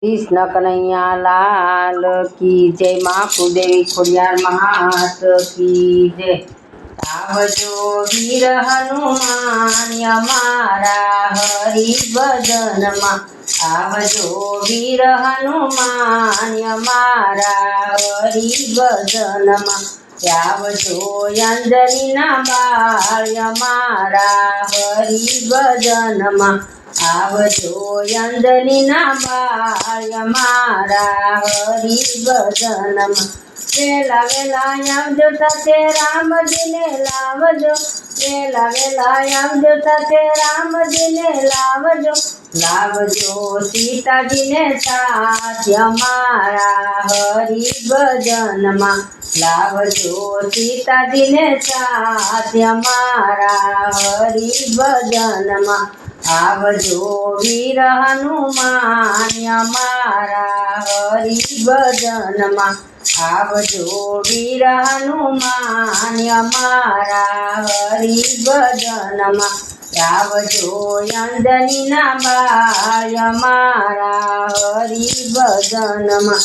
कृष्ण कन्हैया लाल की जय। माँ कुलदेवी खोडियार महात की जय। आवजो वीर हनुमान हमारा हरि भजन मा। आवजो वीर हनुमान हमारा हरि भजन मा। आवजो अंजनी ना बाळ हमारा हरि भजन मा। आवजो अंजनी ना बाळ हमारा हरि भजन मा। वेला वेला आवजो સાથે રામજીને લાવજો। વેલા વેલા આવજો સાથે રામજીને લાવજો। લાવજો સીતાજીને સાથ અમારા હરિ ભજનમાં। લાવજો સીતાજીને સાથ અમારા હરિ ભજનમાં। आवजो वीर हनुमान हमारा हरि भजनमा। आवजो वीर हनुमान हमारा हरि भजनमा। आवजो अंजनी ना बाळ हमारा हरि भजनमा।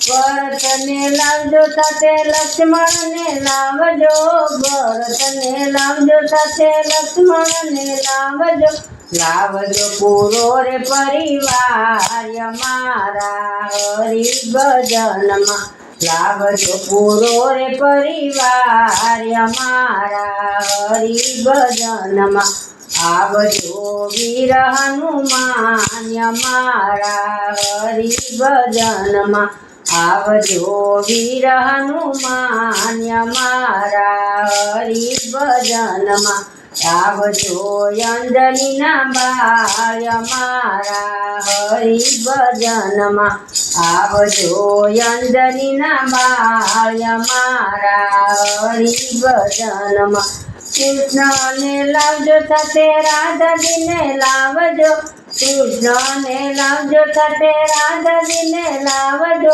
भरत ने लावजो સાથે લક્ષ્મણ ને લાવજો। ભરત ને લાવજો સાથે લક્ષ્મણ ને લાવજો। લાવજો પૂરો રે પરિવાર અમારા હરિ ભજનમાં। લાવજો પૂરો રે પરિવાર અમારા હરિ ભજનમાં। आवजो वीर हनुमान हमारा हरि भजनमा। आवजो वीर हनुमान हमारा हरि भजनमा। आवजो अंजनी ना बाळ हमारा हरि भजनमा। आवजो अंजनी ना बाळ हमारा हरि भजनमा। कृष्ण ने लावजो સાથે રાધાજીને લાવજો। કૃષ્ણ ને લાવજો સાથે રાધાજીને લાવજો।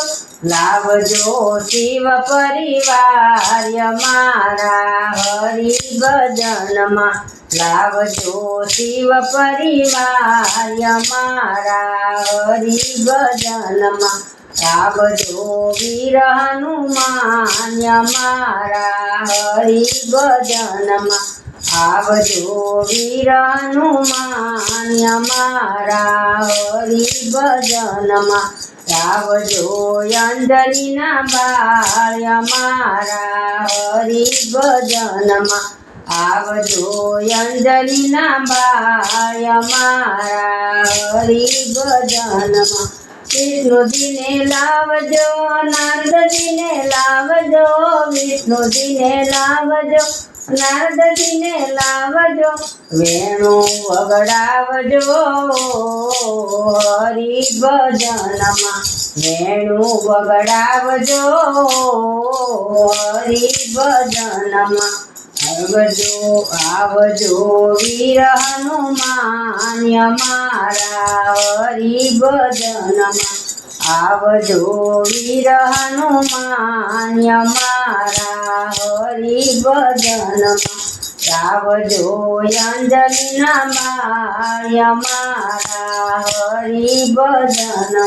લાવજો શિવ પરિવાર અમારા હરિ ભજનમાં। લાવજો શિવ પરિવાર અમારા હરિ ભજનમાં। आवजो वीर हनुमान हमारा हरि भजनमा। आवजो वीर हनुमान हमारा हरि भजनमा। आवजो अंजनी ना बाळ हमारा हरि भजनमा। आवजो अंजनी ना बाळ हमारा हरि भजनमा। विष्णुजी ने लावजो नारदजी ने लावजो। विष्णुजी ने लावजो नारदजी ने लावजो। वेणु वगड़ावजो हरि भजनमा। वेणु वगड़ावजो हरि भजनमा। आवजो वीर हनुमान हमारा हरि भजनमा। आवजो वीर हनुमान हमारा हरि भजनमा। आवजो अंजनी ना बाळ हमारा हरि भजनमा।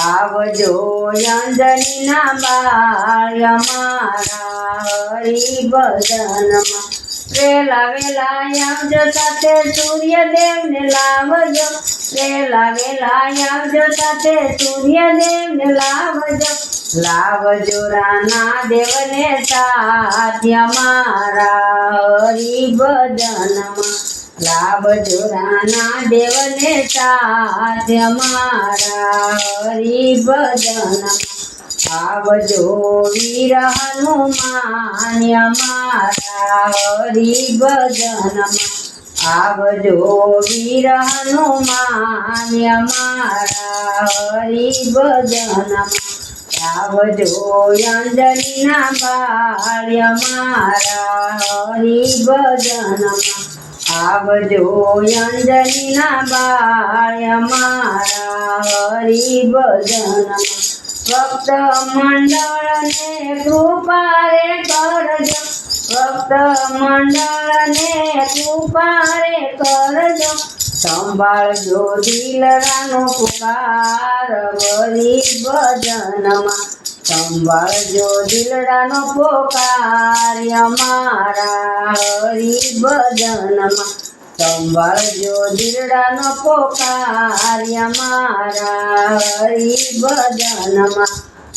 आवजो अंजनी ना बाळ हमारा हरि भजनमा। वेला वेला आवजो સાથે સૂર્યદેવ ને લાવજો। વેલા વેલા આવજો સાથે સૂર્યદેવ ને લાવજો। લાવજો રાના દેવ ને સાથ અમારા હરિ ભજનમાં। लावजो राना देव ने साथ हमारा हरि भजनमा। आवजो वीर हनुमान हमारा हरि भजनमा। आवजो वीर हनुमान हमारा हरि भजनमा। आवजो अंजनी ना बाळ हमारा हरि भजनमा। आवजो अंजनी ना बाळ हमारा हरि भजनमा। भक्त मंडळ ने कृपा रे करजो। भक्त मंडळ ने कृपा रे करजो। સંભાળજો દિલડાનો પુકાર હરિ ભજનમાં સંભાળજો દિલડાનો પોકાર અમારા હરિ ભજનમાં સંભાળજો દિલડાનો પોકાર અમારા હરિ ભજનમાં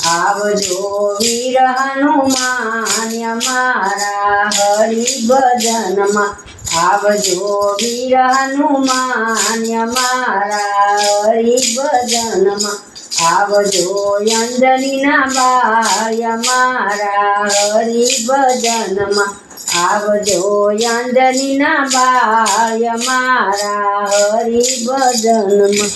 આવજો વીર હનુમાન અમારા હરિ ભજનમાં આવજો વીર હનુમાન અમારા હરિ ભજનમાં આવજો અંજનીના બાળ અમારા હરિ ભજનમાં આવજો અંજનીના બાળ અમારા હરિ ભજનમાં